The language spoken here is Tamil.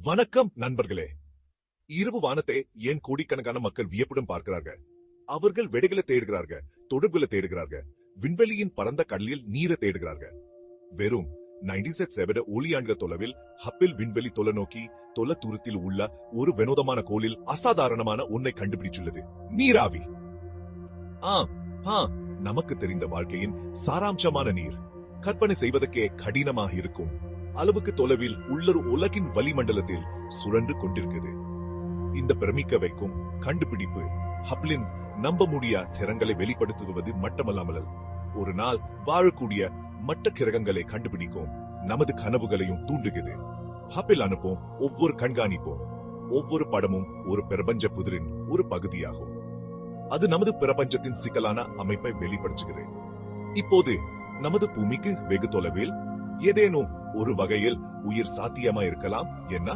வணக்கம் நண்பர்களே. இரவு வானத்தை ஏன் கோடிக்கணக்கான மக்கள் வியப்புடன் பார்க்கிறார்கள்? அவர்கள் வெடிகளை தேடுகிறார்கள், தொடர்புகளை தேடுகிறார்கள், விண்வெளியின் பரந்த கடலில் நீரை தேடுகிறார்கள். வெறும் 97 ஒளியாண்டுகள் தொலைவில் ஹப்பிள் விண்வெளி தொலைநோக்கி தொலை தூரத்தில் உள்ள ஒரு வினோதமான கோளில் அசாதாரணமான ஒன்றை கண்டுபிடிச்சுள்ளது. நீராவி. நமக்கு தெரிந்த வாழ்க்கையின் சாராம்சமான நீர் கற்பனை செய்வதற்கே கடினமாக இருக்கும் அளவுக்கு தொலைவில் உள்ள உலகின் வளிமண்டலத்தில் சுழன்று கொண்டிருக்கிறது. இந்த பிரமிக்க வைக்கும் கண்டுபிடிப்பு ஹப்பிளின் நம்ப முடியா திறன்களை வெளிப்படுத்துவது மட்டுமல்லாமல் ஒரு நாள் வாழக்கூடிய மற்ற கிரகங்களை கண்டுபிடிக்கும் நமது கனவுகளையும் தூண்டுகிறது. ஹப்பிள் அனுப்பும் ஒவ்வொரு கண்காணிப்பும், ஒவ்வொரு படமும் ஒரு பிரபஞ்ச புதிரின் ஒரு பகுதியாகும். அது நமது பிரபஞ்சத்தின் சிக்கலான அமைப்பை வெளிப்படுத்துகிறது. இப்போது நமது பூமிக்கு வெகு தொலைவில் ஏதேனும் ஒரு வகையில் உயிர் சாத்தியமா இருக்கலாம் என்ன?